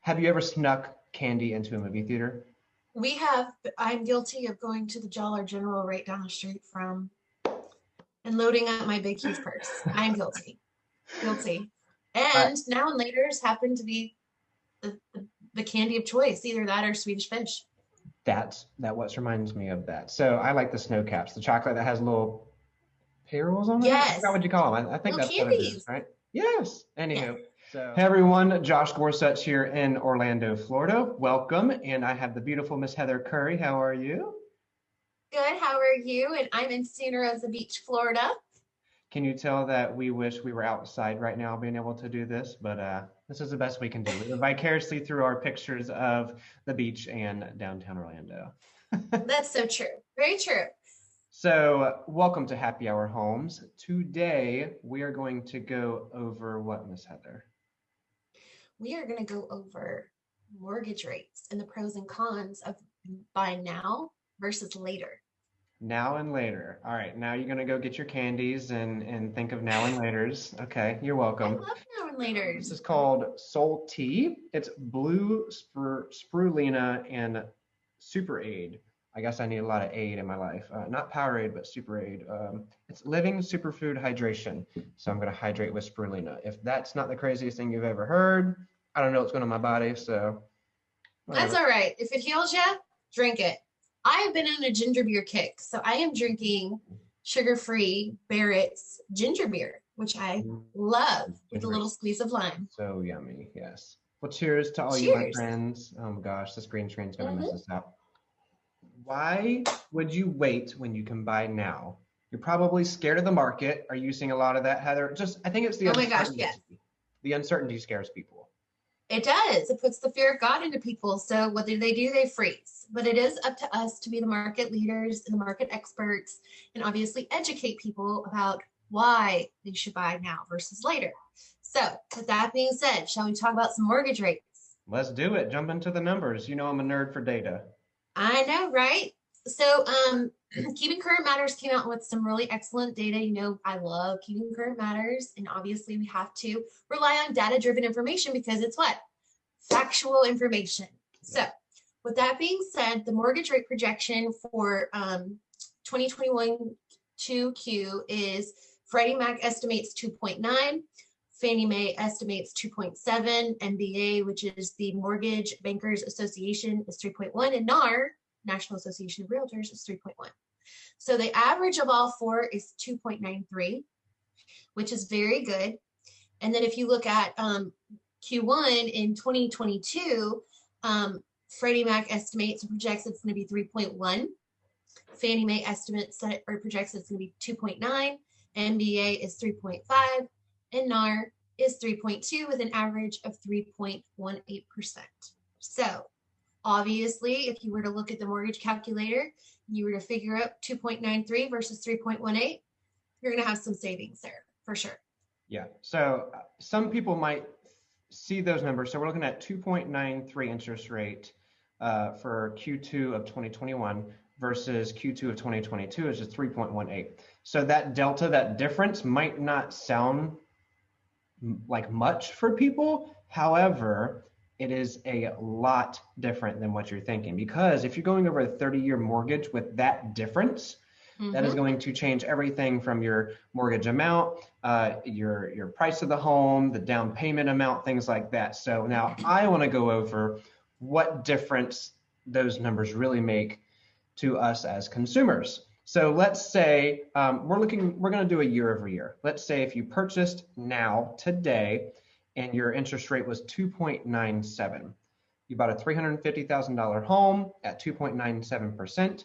Have you ever snuck candy into a movie theater? We have, I'm guilty of going to the Dollar General right down the street from and loading up my big, huge purse. I'm guilty. Guilty. I, And now and later's happen to be the candy of choice, either that or Swedish fish. that what reminds me of that. So I like the snow caps, the chocolate that has little perils on it. I forgot Yes. what you call them. I think Little that's what it is, candies. right? Yes. Yeah. Anywho, so hey everyone, Josh Gorsuch here in Orlando, Florida. Welcome, and I have the beautiful Miss Heather Curry. How are you? Good. How are you? And I'm in Santa Rosa Beach, Florida. Can you tell that we wish we were outside right now being able to do this, but this is the best we can do. We live vicariously through our pictures of the beach and downtown Orlando. That's so true. Very true. So, welcome to Happy Hour Homes. Today, we are going to go over what, Miss Heather? We are going to go over mortgage rates and the pros and cons of buying now versus later. Now and later. All right, now you're going to go get your candies and think of now and laters. Okay, you're I welcome. love now and This laters. is called Soul Tea. It's blue spirulina and super aid. I guess I need a lot of aid in my life. Not Powerade, but super aid. It's living superfood hydration. So I'm going to hydrate with spirulina. If that's not the craziest thing you've ever heard, I don't know what's going on in my body. So That's whatever. all right. If it heals you, drink it. I have been on a ginger beer kick, so I am drinking sugar-free Barrett's ginger beer, which I love with a Ginger little is squeeze of lime. so yummy. Yes. Well, cheers to all you, my Cheers. friends. Oh my gosh, this green screen's going to mess Hmm. us up. Why would you wait when you can buy now? You're probably scared of the market. Are you seeing a lot of that, Heather? Just, I think it's the Oh my gosh, uncertainty. yes. The uncertainty scares people. It does. It puts the fear of God into people. So what do? They freeze. But it is up to us to be the market leaders and the market experts and obviously educate people about why they should buy now versus later. So with that being said, shall we talk about some mortgage rates? Let's do it. Jump into the numbers. You know I'm a nerd for data. I know, right? So, Keeping Current Matters came out with some really excellent data. You know, I love Keeping Current Matters, and obviously, we have to rely on data driven information because it's what? Factual information. So, Yes. with that being said, the mortgage rate projection for 2021 2Q is Freddie Mac estimates 2.9, Fannie Mae estimates 2.7, MBA, which is the Mortgage Bankers Association, is 3.1, and NAR, National Association of Realtors, is 3.1. So the average of all four is 2.93, which is very good. And then if you look at Q1 in 2022, Freddie Mac estimates and projects it's going to be 3.1. Fannie Mae estimates or projects it's going to be 2.9. MBA is 3.5, and NAR is 3.2 with an average of 3.18%. So obviously, if you were to look at the mortgage calculator, you were to figure out 2.93 versus 3.18, you're going to have some savings there for sure. Yeah. So some people might see those numbers. So we're looking at 2.93 interest rate for Q2 of 2021 versus Q2 of 2022 is just 3.18. So that delta, that difference might not sound like much for people. However, it is a lot different than what you're thinking because if you're going over a 30-year mortgage with that difference, that is Mm-hmm. going to change everything from your mortgage amount, your price of the home, the down payment amount, things like that. So now I want to go over what difference those numbers really make to us as consumers. So let's say we're going to do a year over year. Let's say if you purchased now today and your interest rate was 2.97, you bought a $350,000 home at 2.97%.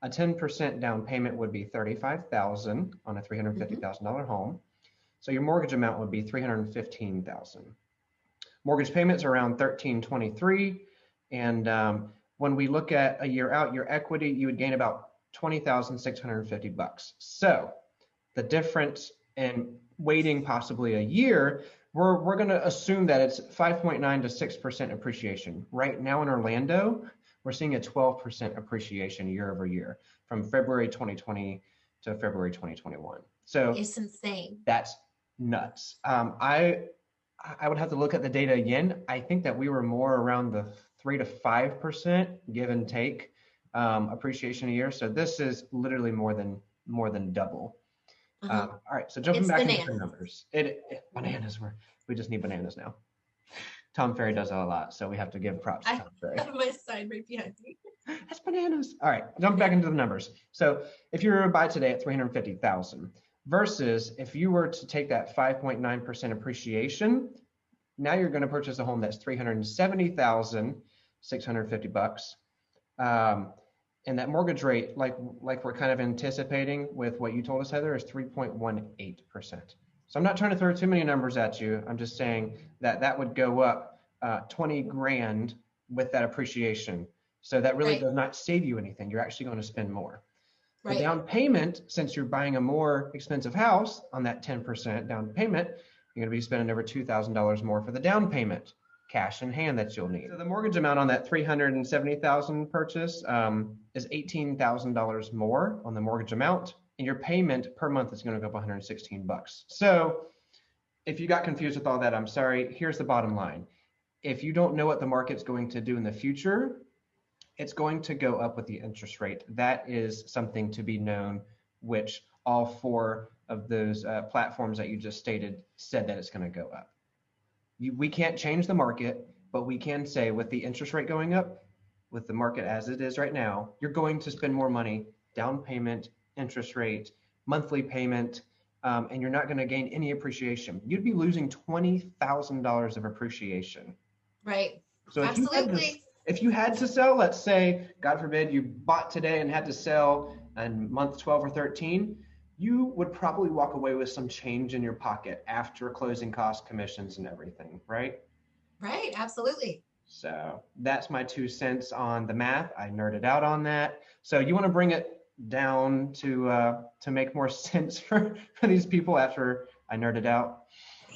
A 10% down payment would be $35,000 on a Mm-hmm. $350,000 home. So your mortgage amount would be $315,000. Mortgage payments are around $1,323, and when we look at a year out, your equity, you would gain about $20,650. So the difference in waiting possibly a year, we're going to assume that it's 5.9 to 6% appreciation. Right now in Orlando, we're seeing a 12% appreciation year over year from February 2020 to February 2021. So It's insane. that's nuts. I would have to look at the data again. I think that we were more around the 3 to 5% give and take appreciation a year. So this is literally more than double. All right, so jumping It's back into the bananas. numbers. Bananas, we just need bananas now. Tom Ferry does that a lot, so we have to give props to I Tom Ferry. have my sign right behind me. That's bananas. All right, jump back into the numbers. So if you were to buy today at 350,000 versus if you were to take that 5.9% appreciation, now you're going to purchase a home that's 370,650 bucks. And that mortgage rate, like we're kind of anticipating with what you told us, Heather, is 3.18%. So I'm not trying to throw too many numbers at you. I'm just saying that that would go up 20 grand with that appreciation. So that really does not save you anything. You're actually going to spend more. The down payment, since you're buying a more expensive house on that 10% down payment, you're going to be spending over $2,000 more for the down payment, cash in hand that you'll need. So the mortgage amount on that 370,000 purchase is $18,000 more on the mortgage amount, and your payment per month is going to go up 116 bucks. So if you got confused with all that, I'm sorry. Here's the bottom line. If you don't know what the market's going to do in the future, it's going to go up with the interest rate. That is something to be known, which all four of those platforms that you just stated said that it's going to go up. We can't change the market, but we can say with the interest rate going up, with the market as it is right now, you're going to spend more money, down payment, interest rate, monthly payment, and you're not going to gain any appreciation. You'd be losing $20,000 of appreciation. Right. So absolutely. If you had to sell, let's say, God forbid, you bought today and had to sell in month 12 or 13, you would probably walk away with some change in your pocket after closing costs, commissions, and everything, right? Right, absolutely. So that's my 2 cents on the math. I nerded out on that. So you want to bring it down to make more sense for these people after I nerded out?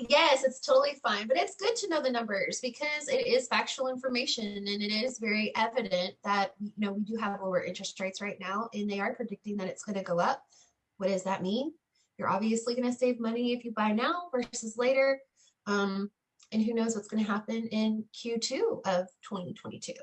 Yes, it's totally fine, but it's good to know the numbers because it is factual information and it is very evident that we do have lower interest rates right now and they are predicting that it's going to go up. What does that mean? You're obviously going to save money if you buy now versus later. And who knows what's going to happen in Q2 of 2022.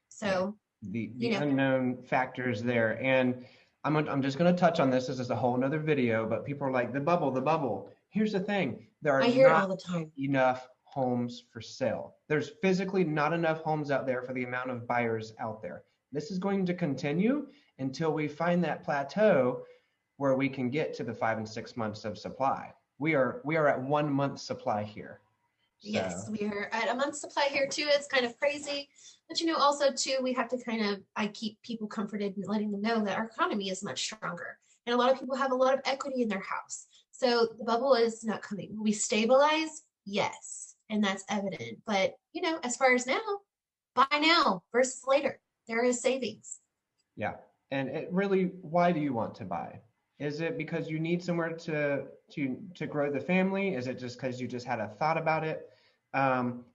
So the unknown factors there. And I'm just going to touch on this. This is a whole nother video, but people are like, the bubble. Here's the thing. There I hear it are all the time. not enough homes for sale. There's physically not enough homes out there for the amount of buyers out there. This is going to continue until we find that plateau where we can get to the 5 and 6 months of supply. We are at 1 month supply here. So. Yes, we are at a month's supply here too. It's kind of crazy. But also too, we have to I keep people comforted and letting them know that our economy is much stronger. And a lot of people have a lot of equity in their house. So the bubble is not coming. Will we stabilize? Yes. And that's evident. But, as far as now, buy now versus later. There is savings. Yeah. And it really, why do you want to buy? Is it because you need somewhere to grow the family? Is it just because you just had a thought about it?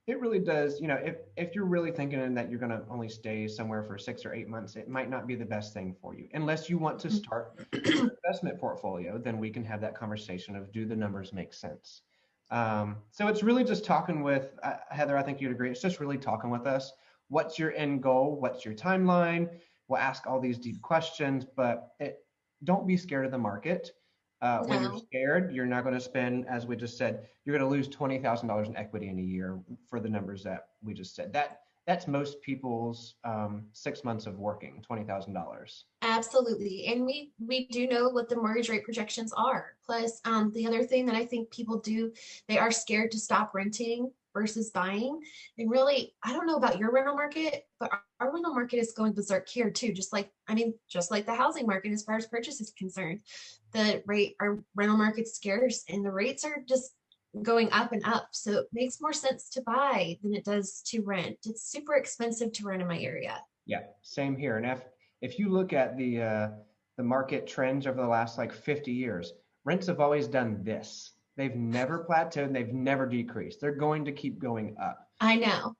It really does, if you're really thinking that you're going to only stay somewhere for 6 or 8 months, it might not be the best thing for you. Unless you want to start an investment portfolio, then we can have that conversation of, do the numbers make sense? So it's really just talking with, Heather, I think you'd agree, it's just really talking with us. What's your end goal? What's your timeline? We'll ask all these deep questions, but don't be scared of the market. When you're scared, you're not going to spend, as we just said, you're going to lose $20,000 in equity in a year for the numbers that we just said. That's most people's 6 months of working, $20,000. Absolutely. And we do know what the mortgage rate projections are. Plus, the other thing that I think people do, they are scared to stop renting versus buying. And really, I don't know about your rental market, but our rental market is going berserk here too. Just like the housing market as far as purchase is concerned. Our rental market's scarce and the rates are just going up and up. So it makes more sense to buy than it does to rent. It's super expensive to rent in my area. Yeah, same here. And if you look at the market trends over the last 50 years, rents have always done this. They've never plateaued. They've never decreased. They're going to keep going up. I know.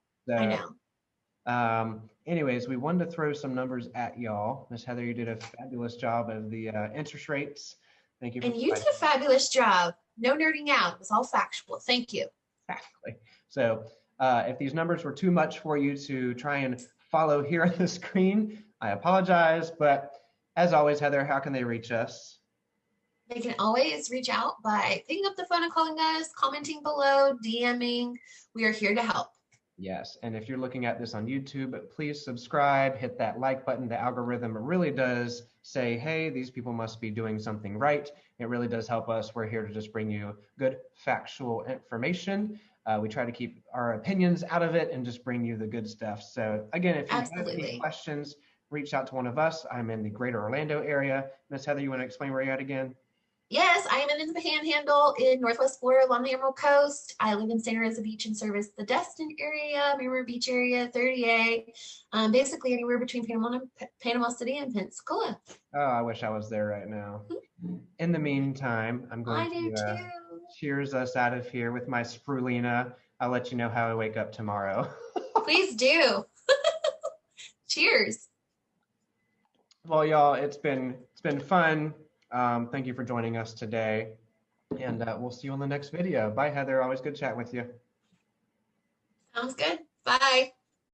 Anyways, we wanted to throw some numbers at y'all. Miss Heather, you did a fabulous job of the interest rates. Thank you. And you did a fabulous job. No nerding out. It was all factual. Thank you. Exactly. So if these numbers were too much for you to try and follow here on the screen, I apologize. But as always, Heather, how can they reach us? They can always reach out by picking up the phone and calling us, commenting below, DMing. We are here to help. Yes, and if you're looking at this on YouTube, please subscribe, hit that like button. The algorithm really does say, hey, these people must be doing something right. It really does help us. We're here to just bring you good factual information. We try to keep our opinions out of it and just bring you the good stuff. So again, if you have any questions, reach out to one of us. I'm in the greater Orlando area. Miss Heather, you want to explain where you're at again? Yes, I am in the Panhandle in Northwest Florida along the Emerald Coast. I live in Santa Rosa Beach and service the Destin area, Miramar Beach area, 30A, basically anywhere between Panama City and Pensacola. Oh, I wish I was there right now. In the meantime, I'm going to cheers us out of here with my spirulina. I'll let you know how I wake up tomorrow. Please do. Cheers. Well, y'all, it's been fun. Thank you for joining us today, and we'll see you on the next video. Bye, Heather. Always good chatting with you. Sounds good. Bye.